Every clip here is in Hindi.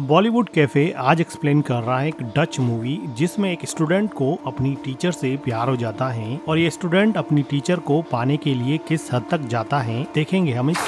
बॉलीवुड कैफे आज एक्सप्लेन कर रहा है एक डच मूवी जिसमें एक स्टूडेंट को अपनी टीचर से प्यार हो जाता है और ये स्टूडेंट अपनी टीचर को पाने के लिए किस हद तक जाता है देखेंगे हम इस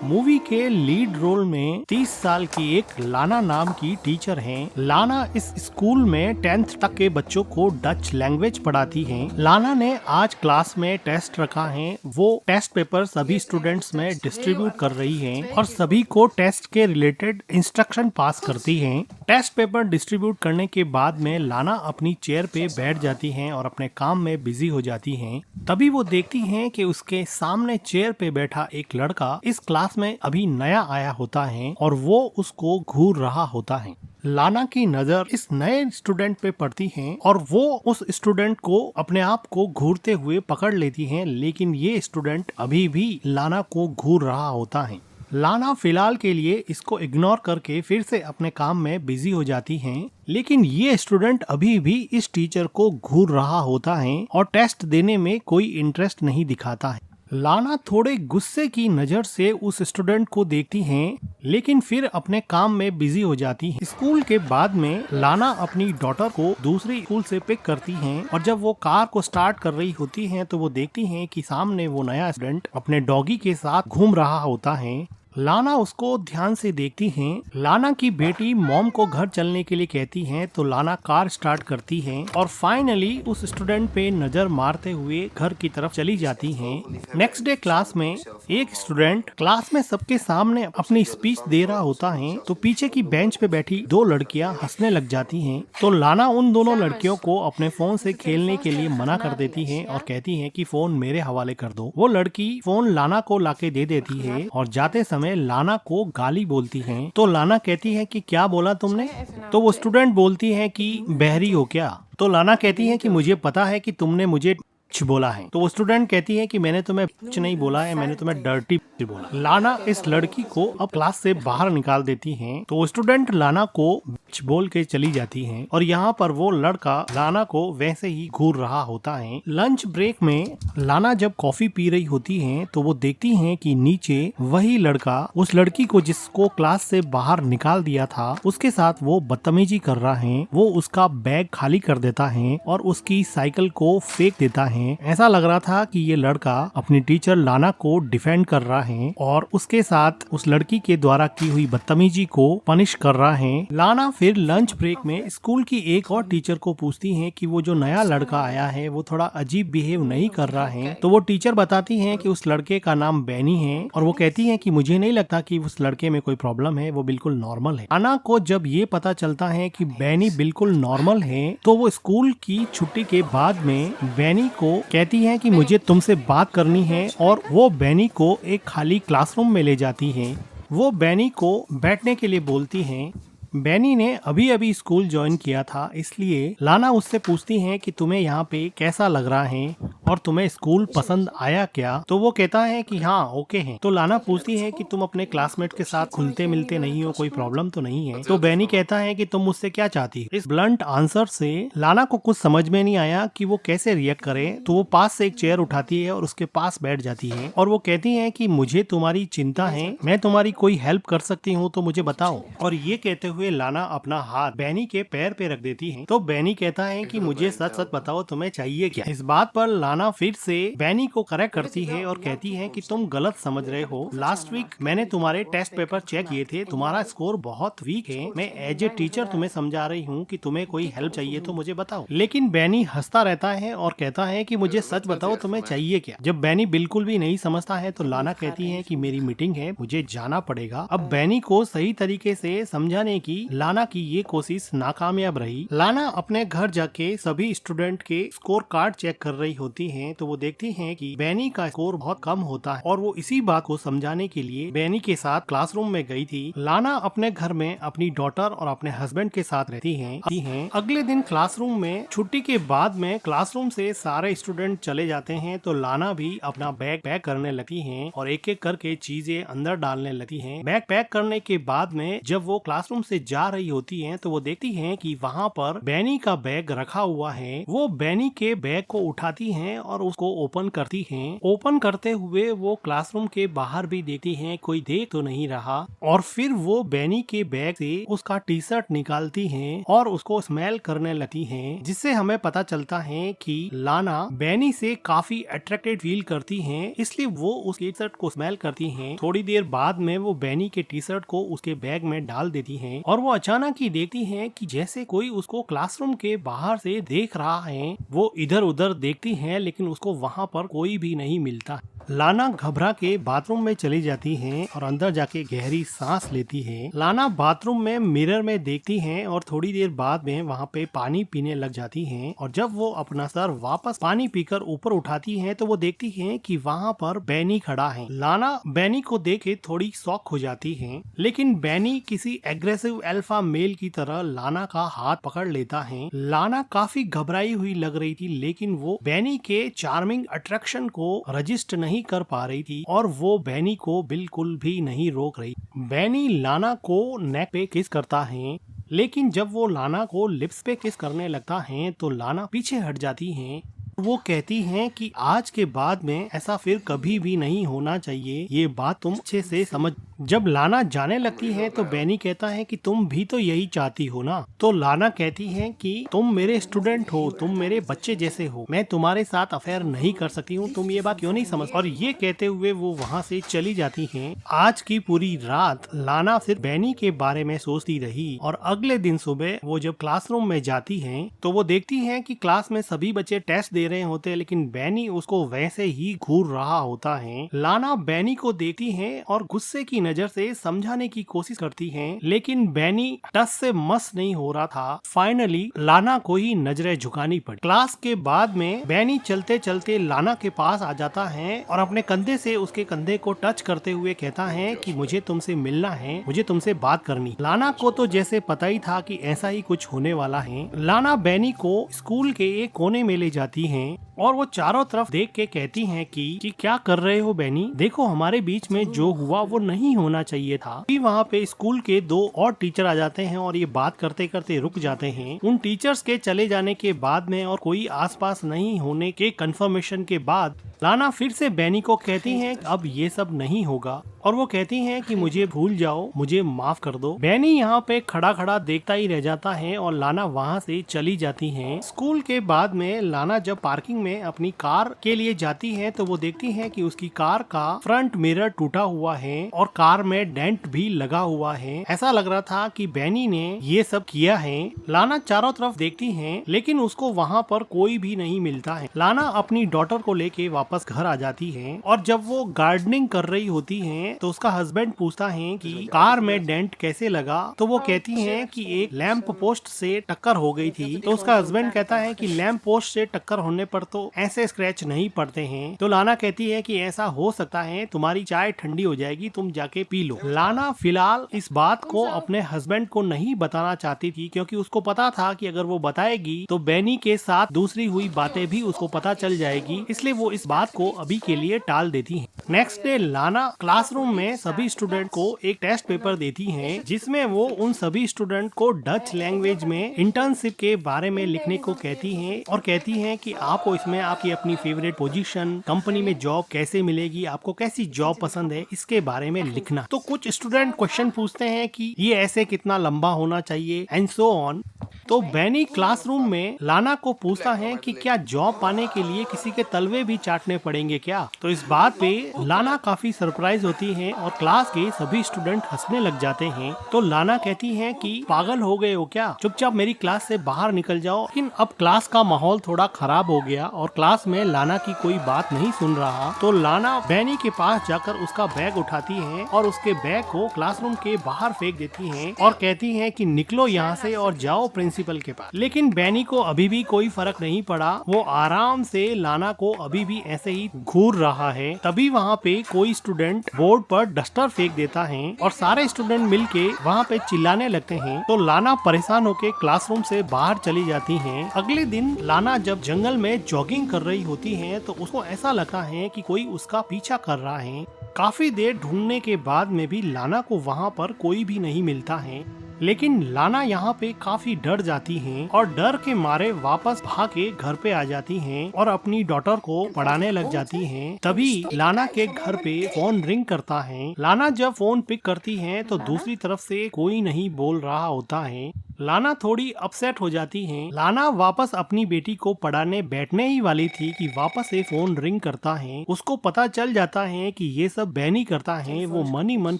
मूवी के लीड रोल में 30 साल की एक लाना नाम की टीचर है। लाना इस स्कूल में 10th तक के बच्चों को डच लैंग्वेज पढ़ाती है। लाना ने आज क्लास में टेस्ट रखा है। वो टेस्ट पेपर सभी स्टूडेंट्स में डिस्ट्रीब्यूट कर रही है और सभी को टेस्ट के रिलेटेड इंस्ट्रक्शन पास करती हैं। टेस्ट पेपर डिस्ट्रीब्यूट करने के बाद में लाना अपनी चेयर पे बैठ जाती हैं और अपने काम में बिजी हो जाती हैं। तभी वो देखती हैं कि उसके सामने चेयर पे बैठा एक लड़का इस क्लास में अभी नया आया होता है और वो उसको घूर रहा होता है। लाना की नजर इस नए स्टूडेंट पे पड़ती है और वो उस स्टूडेंट को अपने आप को घूरते हुए पकड़ लेती है, लेकिन ये स्टूडेंट अभी भी लाना को घूर रहा होता है। लाना फिलहाल के लिए इसको इग्नोर करके फिर से अपने काम में बिजी हो जाती हैं, लेकिन ये स्टूडेंट अभी भी इस टीचर को घूर रहा होता है और टेस्ट देने में कोई इंटरेस्ट नहीं दिखाता है। लाना थोड़े गुस्से की नजर से उस स्टूडेंट को देखती हैं, लेकिन फिर अपने काम में बिजी हो जाती है। स्कूल के बाद में लाना अपनी डॉटर को दूसरी स्कूल से पिक करती हैं और जब वो कार को स्टार्ट कर रही होती हैं तो वो देखती हैं कि सामने वो नया स्टूडेंट अपने डॉगी के साथ घूम रहा होता है। लाना उसको ध्यान से देखती हैं। लाना की बेटी मॉम को घर चलने के लिए कहती हैं तो लाना कार स्टार्ट करती है और फाइनली उस स्टूडेंट पे नजर मारते हुए घर की तरफ चली जाती हैं। नेक्स्ट डे क्लास में एक स्टूडेंट क्लास में सबके सामने अपनी स्पीच दे रहा होता है तो पीछे की बेंच पे बैठी दो लड़कियां हंसने लग जाती हैं। तो लाना उन दोनों लड़कियों को अपने फोन से खेलने के लिए मना कर देती है और कहती है कि फोन मेरे हवाले कर दो। वो लड़की फोन लाना को लाके दे देती है और जाते समय लाना को गाली बोलती हैं। तो लाना कहती है कि क्या बोला तुमने? तो वो स्टूडेंट बोलती है कि बहरी हो क्या? तो लाना कहती है कि मुझे पता है कि तुमने मुझे बोला है। तो वो स्टूडेंट कहती है कि मैंने तुम्हें कुछ नहीं बोला है, मैंने तुम्हें डर्टी बोला। लाना इस लड़की को अब क्लास से बाहर निकाल देती हैं। तो वो स्टूडेंट लाना को बोल के चली जाती हैं और यहाँ पर वो लड़का लाना को वैसे ही घूर रहा होता है। लंच ब्रेक में लाना जब कॉफी पी रही होती है तो वो देखती हैं कि नीचे वही लड़का उस लड़की को जिसको क्लास से बाहर निकाल दिया था उसके साथ वो बदतमीजी कर रहा है। वो उसका बैग खाली कर देता है और उसकी साइकिल को फेंक देता है। ऐसा लग रहा था कि ये लड़का अपनी टीचर लाना को डिफेंड कर रहा है और उसके साथ उस लड़की के द्वारा की हुई बदतमीजी को पनिश कर रहा है। लाना फिर लंच ब्रेक में स्कूल की एक और टीचर को पूछती है कि वो जो नया लड़का आया है वो थोड़ा अजीब बिहेव नहीं कर रहा है। तो वो टीचर बताती है कि उस लड़के का नाम बैनी है और वो कहती है कि मुझे नहीं लगता कि उस लड़के में कोई प्रॉब्लम है, वो बिल्कुल नॉर्मल है। लाना को जब ये पता चलता है कि बैनी बिल्कुल नॉर्मल है तो वो स्कूल की छुट्टी के बाद में बैनी को कहती है कि मुझे तुमसे बात करनी है और वो बैनी को एक खाली क्लासरूम में ले जाती है। वो बैनी को बैठने के लिए बोलती है। बैनी ने अभी अभी स्कूल ज्वाइन किया था, इसलिए लाना उससे पूछती है कि तुम्हें यहाँ पे कैसा लग रहा है और तुम्हें स्कूल पसंद आया क्या? तो वो कहता है कि हाँ ओके है। तो लाना पूछती है कि तुम अपने क्लासमेट के साथ खुलते मिलते नहीं हो, कोई प्रॉब्लम तो नहीं है? तो बैनी कहता है कि तुम मुझसे क्या चाहती हो? इस ब्लंट आंसर से लाना को कुछ समझ में नहीं आया कि वो कैसे रिएक्ट करे। तो वो पास से एक चेयर उठाती है और उसके पास बैठ जाती है और वो कहती है कि मुझे तुम्हारी चिंता है, मैं तुम्हारी कोई हेल्प कर सकती हूँ तो मुझे बताओ। और ये कहते हुए लाना अपना हाथ बैनी के पैर पे रख देती है। तो बैनी कहता है कि मुझे सच सच बताओ तुम्हें चाहिए क्या? इस बात पर लाना फिर से बैनी को करेक्ट करती है और कहती है कि तुम गलत समझ रहे हो। लास्ट वीक मैंने तुम्हारे टेस्ट पेपर चेक किए थे, तुम्हारा स्कोर बहुत वीक है। मैं एज ए टीचर तुम्हें समझा रही हूँ कि तुम्हें कोई हेल्प चाहिए तो मुझे बताओ। लेकिन बैनी हंसता रहता है और कहता है कि मुझे सच बताओ तुम्हें चाहिए क्या? जब बैनी बिल्कुल भी नहीं समझता है तो लाना कहती है कि मेरी मीटिंग है, मुझे जाना पड़ेगा। अब बैनी को सही तरीके से समझाने की लाना की ये कोशिश नाकामयाब रही। लाना अपने घर जाके सभी स्टूडेंट के स्कोर कार्ड चेक कर रही होती हैं तो वो देखती हैं कि बैनी का स्कोर बहुत कम होता है और वो इसी बात को समझाने के लिए बैनी के साथ क्लासरूम में गई थी। लाना अपने घर में अपनी डॉटर और अपने हस्बैंड के साथ रहती हैं। अगले दिन क्लासरूम में छुट्टी के बाद में क्लासरूम से सारे स्टूडेंट चले जाते हैं तो लाना भी अपना बैग पैक करने लगती है और एक एक करके चीजें अंदर डालने लगती है। बैग पैक करने के बाद में जब वो क्लासरूम से जा रही होती हैं तो वो देखती हैं कि वहाँ पर बैनी का बैग रखा हुआ है। वो बैनी के बैग को उठाती हैं और उसको ओपन करती हैं। ओपन करते हुए वो क्लासरूम के बाहर भी देखती हैं कोई देख तो नहीं रहा, और फिर वो बैनी के बैग से उसका टी शर्ट निकालती हैं और उसको स्मेल करने लगती हैं, जिससे हमें पता चलता है कि लाना बैनी से काफी अट्रैक्टेड फील करती हैं, इसलिए वो उस टी शर्ट को स्मेल करती हैं। थोड़ी देर बाद में वो बैनी के टी शर्ट को उसके बैग में डाल देती हैं और वो अचानक ही देखती हैं कि जैसे कोई उसको क्लासरूम के बाहर से देख रहा है। वो इधर उधर देखती हैं लेकिन उसको वहाँ पर कोई भी नहीं मिलता। लाना घबरा के बाथरूम में चली जाती हैं और अंदर जाके गहरी सांस लेती है। लाना बाथरूम में मिरर में देखती हैं और थोड़ी देर बाद में वहाँ पे पानी पीने लग जाती हैं, और जब वो अपना सर वापस पानी पीकर ऊपर उठाती हैं तो वो देखती हैं कि वहाँ पर बैनी खड़ा है। लाना बैनी को देख के थोड़ी शॉक हो जाती है, लेकिन बैनी किसी एग्रेसिव अल्फा मेल की तरह लाना का हाथ पकड़ लेता है। लाना काफी घबराई हुई लग रही थी, लेकिन वो बैनी के चार्मिंग अट्रैक्शन को रजिस्ट नहीं कर पा रही थी और वो बैनी को बिल्कुल भी नहीं रोक रही। बैनी लाना को नेक पे किस करता है, लेकिन जब वो लाना को लिप्स पे किस करने लगता है तो लाना पीछे हट जाती है। वो कहती हैं कि आज के बाद में ऐसा फिर कभी भी नहीं होना चाहिए, ये बात तुम अच्छे से समझ। जब लाना जाने लगती है तो बैनी कहता है कि तुम भी तो यही चाहती हो ना। तो लाना कहती है कि तुम मेरे स्टूडेंट हो, तुम मेरे बच्चे जैसे हो, मैं तुम्हारे साथ अफेयर नहीं कर सकती हूँ, तुम ये बात क्यों नहीं समझ। और ये कहते हुए वो वहाँ से चली जाती हैं। आज की पूरी रात लाना सिर्फ बैनी के बारे में सोचती रही, और अगले दिन सुबह वो जब क्लासरूम में जाती है तो वो देखती है कि क्लास में सभी बच्चे टेस्ट दे रहे होते हैं, लेकिन बैनी उसको वैसे ही घूर रहा होता है। लाना बैनी को देखती है और गुस्से की नजर से समझाने की कोशिश करती है, लेकिन बैनी टस से मस नहीं हो रहा था। फाइनली लाना को ही नजरें झुकानी पड़ी। क्लास के बाद में बैनी चलते चलते लाना के पास आ जाता है और अपने कंधे से उसके कंधे को टच करते हुए कहता है कि मुझे तुमसे मिलना है, मुझे तुमसे बात करनी। लाना को तो जैसे पता ही था कि ऐसा ही कुछ होने वाला है। लाना बैनी को स्कूल के एक कोने में ले जाती है और वो चारों तरफ देख के कहती हैं कि क्या कर रहे हो बैनी, देखो हमारे बीच में जो हुआ वो नहीं होना चाहिए था। फिर वहाँ पे स्कूल के दो और टीचर आ जाते हैं और ये बात करते करते रुक जाते हैं। उन टीचर्स के चले जाने के बाद में और कोई आसपास नहीं होने के कंफर्मेशन के बाद लाना फिर से बैनी को कहती हैं अब ये सब नहीं होगा, और वो कहती हैं कि मुझे भूल जाओ, मुझे माफ कर दो। बैनी यहाँ पे खड़ा खड़ा देखता ही रह जाता है और लाना वहाँ से चली जाती है। स्कूल के बाद में लाना जब पार्किंग में अपनी कार के लिए जाती है तो वो देखती है कि उसकी कार का फ्रंट मिरर टूटा हुआ है और कार में डेंट भी लगा हुआ है। ऐसा लग रहा था कि बैनी ने ये सब किया है। लाना चारों तरफ देखती है लेकिन उसको वहाँ पर कोई भी नहीं मिलता है। लाना अपनी डॉटर को लेके वापस घर आ जाती है और जब वो गार्डनिंग कर रही होती है तो उसका हस्बैंड पूछता है कि कार में डेंट कैसे लगा, तो वो कहती है कि एक लैंप पोस्ट से टक्कर हो गई थी। तो उसका हस्बैंड कहता है कि लैंप पोस्ट से टक्कर होने पर तो ऐसे स्क्रैच नहीं पड़ते हैं। तो लाना कहती है कि ऐसा हो सकता है, तुम्हारी चाय ठंडी हो जाएगी, तुम जाके पी लो। लाना फिलहाल इस बात को अपने हस्बैंड को नहीं बताना चाहती थी क्योंकि उसको पता था कि अगर वो बताएगी तो बैनी के साथ दूसरी हुई बातें भी उसको पता चल जाएगी, इसलिए वो इस बात को अभी के लिए टाल देती है। नेक्स्ट डे लाना क्लासरूम में सभी स्टूडेंट को एक टेस्ट पेपर देती हैं जिसमें वो उन सभी स्टूडेंट को डच लैंग्वेज में इंटर्नशिप के बारे में लिखने को कहती हैं और कहती हैं कि आपको इसमें आपकी अपनी फेवरेट पोजीशन, कंपनी में जॉब कैसे मिलेगी, आपको कैसी जॉब पसंद है, इसके बारे में लिखना। तो कुछ स्टूडेंट क्वेश्चन पूछते हैं कि ये ऐसे कितना लंबा होना चाहिए एंड सो ऑन। तो बैनी क्लासरूम में लाना को पूछता है कि क्या जॉब पाने के लिए किसी के तलवे भी चाटने पड़ेंगे क्या। तो इस बात पे लाना काफी सरप्राइज होती है और क्लास के सभी स्टूडेंट हंसने लग जाते हैं। तो लाना कहती है कि पागल हो गए हो क्या, चुपचाप मेरी क्लास से बाहर निकल जाओ। लेकिन अब क्लास का माहौल थोड़ा खराब हो गया और क्लास में लाना की कोई बात नहीं सुन रहा। तो लाना बैनी के पास जाकर उसका बैग उठाती है और उसके बैग को क्लासरूम के बाहर फेंक देती है और कहती है कि निकलो यहाँ से और जाओ प्रिंसिपल के पास। लेकिन बैनी को अभी भी कोई फर्क नहीं पड़ा, वो आराम से लाना को अभी भी ऐसे ही घूर रहा है। तभी वहाँ पे कोई स्टूडेंट बोर्ड पर डस्टर फेंक देता है और सारे स्टूडेंट मिलके वहाँ पे चिल्लाने लगते हैं। तो लाना परेशान होके क्लासरूम से बाहर चली जाती है। अगले दिन लाना जब जंगल में जॉगिंग कर रही होती है तो उसको ऐसा लगता है कि कोई उसका पीछा कर रहा है। काफी देर ढूंढने के बाद में भी लाना को वहाँ पर कोई भी नहीं मिलता है। लेकिन लाना यहाँ पे काफी डर जाती हैं और डर के मारे वापस भाग के घर पे आ जाती हैं और अपनी डॉटर को पढ़ाने लग जाती हैं। तभी लाना के घर पे फोन रिंग करता है। लाना जब फोन पिक करती है तो दूसरी तरफ से कोई नहीं बोल रहा होता है। लाना थोड़ी अपसेट हो जाती है। लाना वापस अपनी बेटी को पढ़ाने बैठने ही वाली थी कि वापस से फोन रिंग करता है। उसको पता चल जाता है कि ये सब बैनी करता है। वो मन ही मन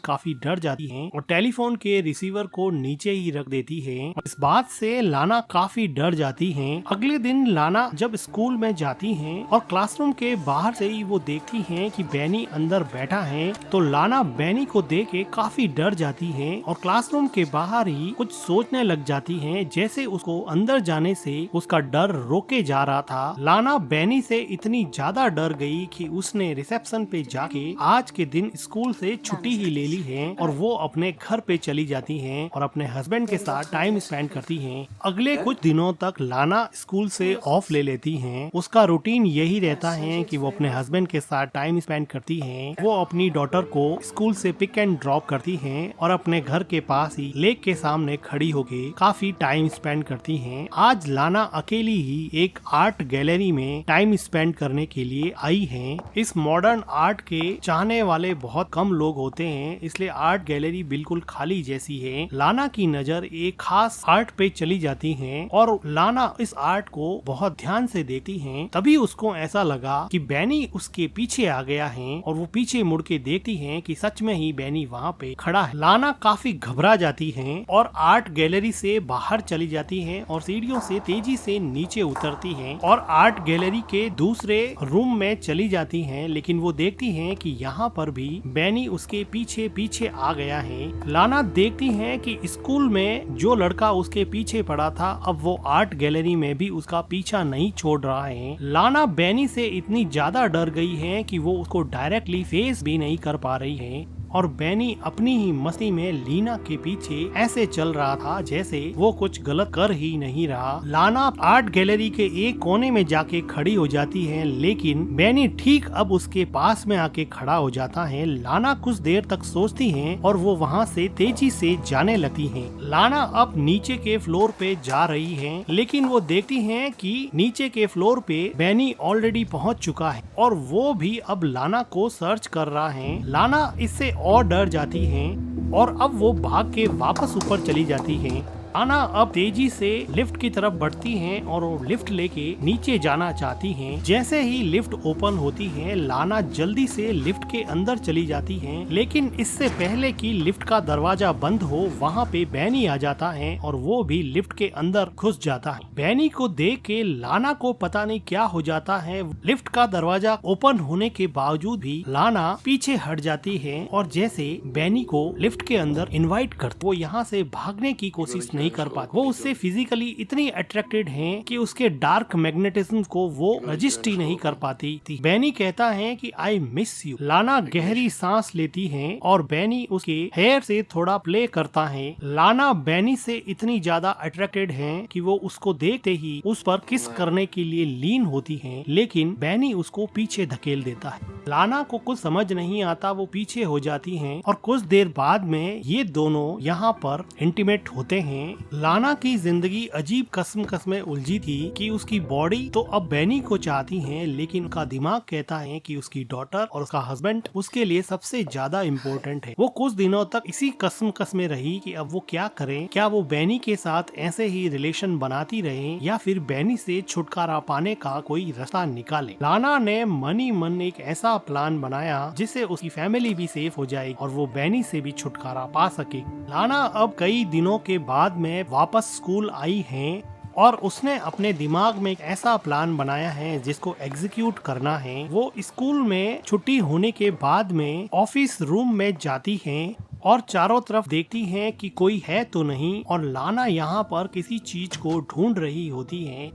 काफी डर जाती है और टेलीफोन के रिसीवर को नीचे ही रख देती है। इस बात से लाना काफी डर जाती है। अगले दिन लाना जब स्कूल में जाती है और क्लासरूम के बाहर से ही वो देखती है कि बैनी अंदर बैठा है, तो लाना बैनी को देख के काफी डर जाती है और क्लासरूम के बाहर ही कुछ सोचने लग जाती है, जैसे उसको अंदर जाने से उसका डर रोके जा रहा था। लाना बैनी से इतनी ज्यादा डर गई कि उसने रिसेप्शन पे जाके आज के दिन स्कूल से छुट्टी ही ले ली है और वो अपने घर पे चली जाती है और अपने हस्बैंड के साथ टाइम स्पेंड करती है। अगले कुछ दिनों तक लाना स्कूल से ऑफ ले लेती है। उसका रूटीन यही रहता है कि वो अपने हस्बैंड के साथ टाइम स्पेंड करती है। वो अपनी डॉटर को स्कूल से पिक एंड ड्रॉप करती है और अपने घर के पास ही लेक के सामने खड़ी होके काफी टाइम स्पेंड करती हैं। आज लाना अकेली ही एक आर्ट गैलरी में टाइम स्पेंड करने के लिए आई है। इस मॉडर्न आर्ट के चाहने वाले बहुत कम लोग होते हैं, इसलिए आर्ट गैलरी बिल्कुल खाली जैसी है। लाना की नजर एक खास आर्ट पे चली जाती है और लाना इस आर्ट को बहुत ध्यान से देखती है। तभी उसको ऐसा लगा कि बैनी उसके पीछे आ गया है और वो पीछे मुड़ के देखती है कि सच में ही बैनी वहाँ पे खड़ा है। लाना काफी घबरा जाती है और आर्ट गैलरी से बाहर चली जाती है और सीढ़ियों से तेजी से नीचे उतरती है और आर्ट गैलरी के दूसरे रूम में चली जाती है। लेकिन वो देखती है कि यहाँ पर भी बैनी उसके पीछे पीछे आ गया है। लाना देखती है कि स्कूल में जो लड़का उसके पीछे पड़ा था, अब वो आर्ट गैलरी में भी उसका पीछा नहीं छोड़ रहा है। लाना बैनी से इतनी ज्यादा डर गई है कि वो उसको डायरेक्टली फेस भी नहीं कर पा रही है और बैनी अपनी ही मस्ती में लीना के पीछे ऐसे चल रहा था जैसे वो कुछ गलत कर ही नहीं रहा। लाना आर्ट गैलरी के एक कोने में जाके खड़ी हो जाती है, लेकिन बैनी ठीक अब उसके पास में आके खड़ा हो जाता है। लाना कुछ देर तक सोचती है और वो वहाँ से तेजी से जाने लगती है। लाना अब नीचे के फ्लोर पे जा रही है, लेकिन वो देखती है कि नीचे के फ्लोर पे बैनी ऑलरेडी पहुँच चुका है और वो भी अब लाना को सर्च कर रहा है। लाना इससे और डर जाती हैं और अब वो भाग के वापस ऊपर चली जाती हैं। लाना अब तेजी से लिफ्ट की तरफ बढ़ती हैं और वो लिफ्ट लेके नीचे जाना चाहती हैं। जैसे ही लिफ्ट ओपन होती है, लाना जल्दी से लिफ्ट के अंदर चली जाती है, लेकिन इससे पहले कि लिफ्ट का दरवाजा बंद हो, वहाँ पे बैनी आ जाता है और वो भी लिफ्ट के अंदर घुस जाता है। बैनी को देख के लाना को पता नहीं क्या हो जाता है। लिफ्ट का दरवाजा ओपन होने के बावजूद भी लाना पीछे हट जाती है और जैसे बैनी को लिफ्ट के अंदर इनवाइट कर, वो यहाँ से भागने की कोशिश नहीं कर पाती। वो उससे फिजिकली इतनी अट्रैक्टेड हैं कि उसके डार्क मैग्नेटिज्म को वो रजिस्ट ही नहीं कर पाती थी। बैनी कहता है कि आई मिस यू। लाना गहरी सांस लेती है और बैनी उसके हेयर से थोड़ा प्ले करता है। लाना बैनी से इतनी ज्यादा अट्रैक्टेड है कि वो उसको देखते ही उस पर किस करने के लिए लीन होती है, लेकिन बैनी उसको पीछे धकेल देता है। लाना को कुछ समझ नहीं आता, वो पीछे हो जाती हैं और कुछ देर बाद में ये दोनों यहाँ पर इंटीमेट होते हैं। लाना की जिंदगी अजीब कस्म में उलझी थी कि उसकी बॉडी तो अब बैनी को चाहती है, लेकिन उसका दिमाग कहता है कि उसकी डॉटर और उसका हस्बैंड उसके लिए सबसे ज्यादा इम्पोर्टेंट है। वो कुछ दिनों तक इसी कस्म में रही कि अब वो क्या करे। क्या वो बैनी के साथ ऐसे ही रिलेशन बनाती रहे या फिर बैनी से छुटकारा पाने का कोई रास्ता निकाले। लाना ने मन ही मन एक ऐसा प्लान बनाया जिससे उसकी फैमिली भी सेफ हो जाएगी और वो बैनी से भी छुटकारा पा सके। लाना अब कई दिनों के बाद में वापस स्कूल आई है और उसने अपने दिमाग में एक ऐसा प्लान बनाया है जिसको एग्जीक्यूट करना है। वो स्कूल में छुट्टी होने के बाद में ऑफिस रूम में जाती है और चारों तरफ देखती हैं कि कोई है तो नहीं, और लाना यहाँ पर किसी चीज को ढूंढ रही होती है।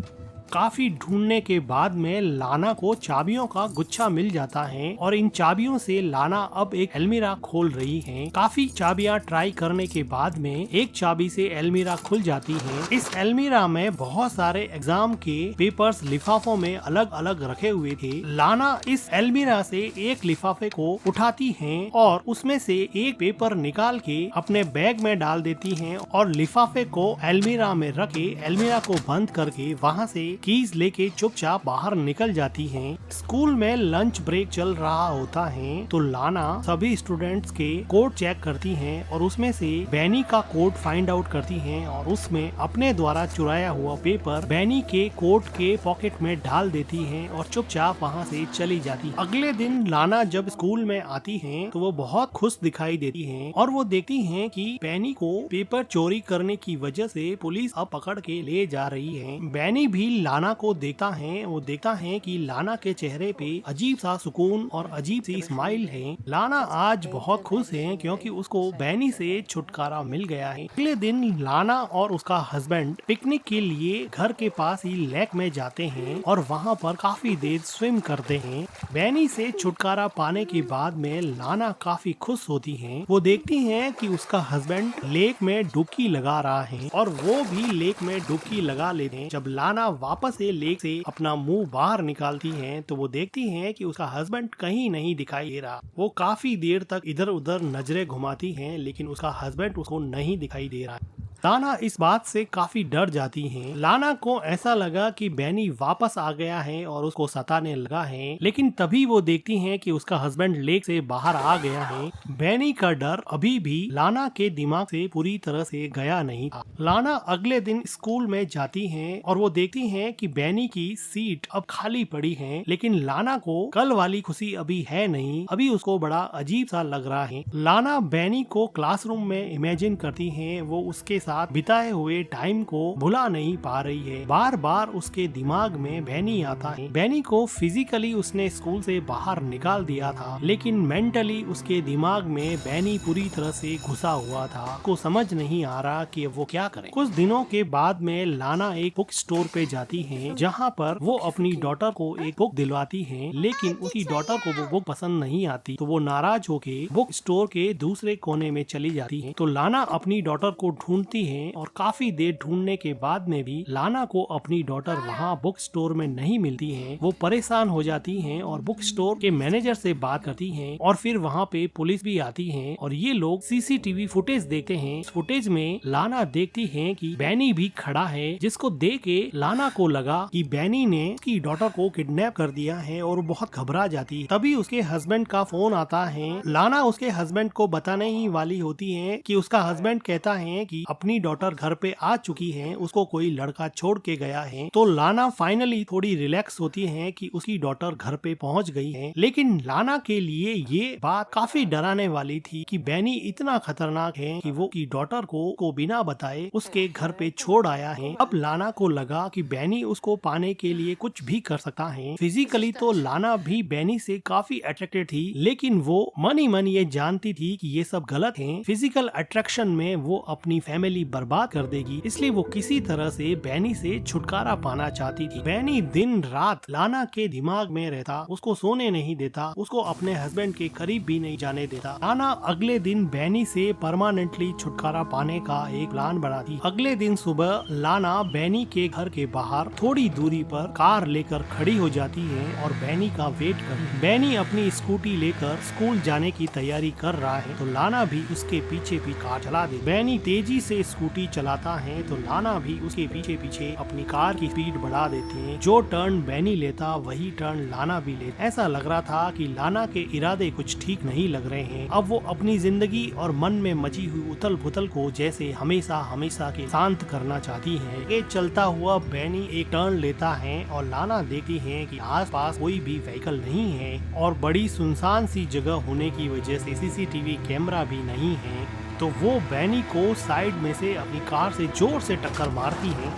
काफी ढूंढने के बाद में लाना को चाबियों का गुच्छा मिल जाता है और इन चाबियों से लाना अब एक अलमीरा खोल रही है। काफी चाबियां ट्राई करने के बाद में एक चाबी से अलमीरा खुल जाती है। इस अलमीरा में बहुत सारे एग्जाम के पेपर्स लिफाफों में अलग अलग रखे हुए थे। लाना इस अलमीरा से एक लिफाफे को उठाती है और उसमें से एक पेपर निकाल के अपने बैग में डाल देती है और लिफाफे को अलमीरा में रख के अलमीरा को बंद करके वहाँ से कीज लेके चुपचाप बाहर निकल जाती है। स्कूल में लंच ब्रेक चल रहा होता है तो लाना सभी स्टूडेंट्स के कोड चेक करती है और उसमें से बैनी का कोड फाइंड आउट करती है और उसमें अपने द्वारा चुराया हुआ पेपर बैनी के कोट के पॉकेट में डाल देती है और चुपचाप वहाँ से चली जाती है। अगले दिन लाना जब स्कूल में आती है तो वो बहुत खुश दिखाई देती है और वो देखती है कि बैनी को पेपर चोरी करने की वजह से पुलिस अब पकड़ के ले जा रही है। बैनी भी लाना को देखता है। वो देखता है कि लाना के चेहरे पे अजीब सा सुकून और अजीब सी स्माइल है। लाना आज बहुत खुश है क्योंकि उसको बैनी से छुटकारा मिल गया है। अगले दिन लाना और उसका हस्बैंड पिकनिक के लिए घर के पास ही लेक में जाते हैं और वहाँ पर काफी देर स्विम करते हैं। बैनी से छुटकारा पाने के बाद में लाना काफी खुश होती है। वो देखती है कि उसका हस्बैंड लेक में डुबकी लगा रहा है और वो भी लेक में डुबकी लगा लेते हैं। जब लाना वापस से लेक से अपना मुंह बाहर निकालती है तो वो देखती है कि उसका हस्बैंड कहीं नहीं दिखाई दे रहा। वो काफी देर तक इधर उधर नजरें घुमाती है लेकिन उसका हस्बैंड उसको नहीं दिखाई दे रहा है। लाना इस बात से काफी डर जाती है। लाना को ऐसा लगा कि बैनी वापस आ गया है और उसको सताने लगा है, लेकिन तभी वो देखती है कि उसका हस्बैंड लेक से बाहर आ गया है। बैनी का डर अभी भी लाना के दिमाग से पूरी तरह से गया नहीं था। लाना अगले दिन स्कूल में जाती है और वो देखती है कि बैनी की सीट अब खाली पड़ी है, लेकिन लाना को कल वाली खुशी अभी है नहीं। अभी उसको बड़ा अजीब सा लग रहा है। लाना बैनी को क्लासरूम में इमेजिन करती है। वो उसके साथ बिताए हुए टाइम को भुला नहीं पा रही है। बार बार उसके दिमाग में बैनी आता है। बैनी को फिजिकली उसने स्कूल से बाहर निकाल दिया था, लेकिन मेंटली उसके दिमाग में बैनी पूरी तरह से घुसा हुआ था। को समझ नहीं आ रहा कि वो क्या करे। कुछ दिनों के बाद में लाना एक बुक स्टोर पे जाती है, जहाँ पर वो अपनी डॉटर को एक बुक दिलवाती है, लेकिन उसकी डॉटर को वो बुक पसंद नहीं आती। तो वो नाराज होके बुक स्टोर के दूसरे कोने में चली जाती है। तो लाना अपनी डॉटर को ढूंढती है और काफी देर ढूंढने के बाद में भी लाना को अपनी डॉटर वहाँ बुक स्टोर में नहीं मिलती है। वो परेशान हो जाती है और बुक स्टोर के मैनेजर से बात करती है और फिर वहाँ पे पुलिस भी आती है और ये लोग सीसीटीवी फुटेज देखते हैं। इस फुटेज में लाना देखती है कि बैनी भी खड़ा है, जिसको देख के लाना को लगा कि बैनी ने उसकी डॉटर को किडनैप कर दिया है और बहुत घबरा जाती है। तभी उसके हस्बैंड का फोन आता है। लाना उसके हस्बैंड को बताने ही वाली होती है कि उसका हस्बैंड कहता है कि अपनी डॉटर घर पे आ चुकी है, उसको कोई लड़का छोड़ के गया है। तो लाना फाइनली थोड़ी रिलैक्स होती है कि उसकी डॉटर घर पे पहुंच गई है, लेकिन लाना के लिए ये बात काफी डराने वाली थी कि बैनी इतना खतरनाक है कि वो की डॉटर को बिना बताए उसके घर पे छोड़ आया है। अब लाना को लगा कि बैनी उसको पाने के लिए कुछ भी कर सकता है। फिजिकली तो लाना भी बैनी से काफी अट्रैक्टेड थी, लेकिन वो मन ही मन ये जानती थी कि ये सब गलत है। फिजिकल अट्रैक्शन में वो अपनी फैमिली बर्बाद कर देगी, इसलिए वो किसी तरह से बैनी से छुटकारा पाना चाहती थी। बैनी दिन रात लाना के दिमाग में रहता, उसको सोने नहीं देता, उसको अपने हस्बैंड के करीब भी नहीं जाने देता। लाना अगले दिन बैनी से परमानेंटली छुटकारा पाने का एक प्लान बनाती। अगले दिन सुबह लाना बैनी के घर के बाहर थोड़ी दूरी पर कार लेकर खड़ी हो जाती है और बैनी का वेट कर। बैनी अपनी स्कूटी लेकर स्कूल जाने की तैयारी कर रहा है तो लाना भी उसके पीछे कार चला दे। बैनी तेजी से स्कूटी चलाता है तो लाना भी उसके पीछे पीछे अपनी कार की स्पीड बढ़ा देती है। जो टर्न बैनी लेता वही टर्न लाना भी लेता। ऐसा लग रहा था कि लाना के इरादे कुछ ठीक नहीं लग रहे हैं। अब वो अपनी जिंदगी और मन में मची हुई उथल पुथल को जैसे हमेशा हमेशा के शांत करना चाहती है। ये चलता हुआ बैनी एक टर्न लेता है और लाना देखती है कि आसपास कोई भी व्हीकल नहीं है और बड़ी सुनसान सी जगह होने की वजह से सीसीटीवी कैमरा भी नहीं है। तो वो बैनी को साइड में से अपनी कार से जोर से टक्कर मारती है,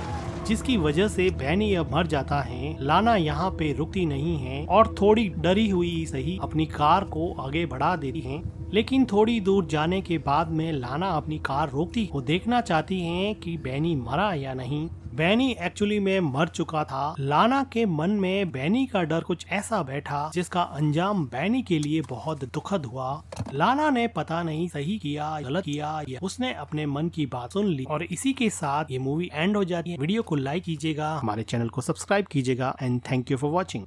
जिसकी वजह से बैनी अब मर जाता है। लाना यहाँ पे रुकती नहीं है और थोड़ी डरी हुई सही अपनी कार को आगे बढ़ा देती है, लेकिन थोड़ी दूर जाने के बाद में लाना अपनी कार रोकती। वो देखना चाहती है कि बैनी मरा या नहीं। बैनी एक्चुअली में मर चुका था। लाना के मन में बैनी का डर कुछ ऐसा बैठा जिसका अंजाम बैनी के लिए बहुत दुखद हुआ। लाना ने पता नहीं सही किया गलत किया, या उसने अपने मन की बात सुन ली। और इसी के साथ ये मूवी एंड हो जाती है। वीडियो को लाइक कीजिएगा, हमारे चैनल को सब्सक्राइब कीजिएगा and thank you for watching.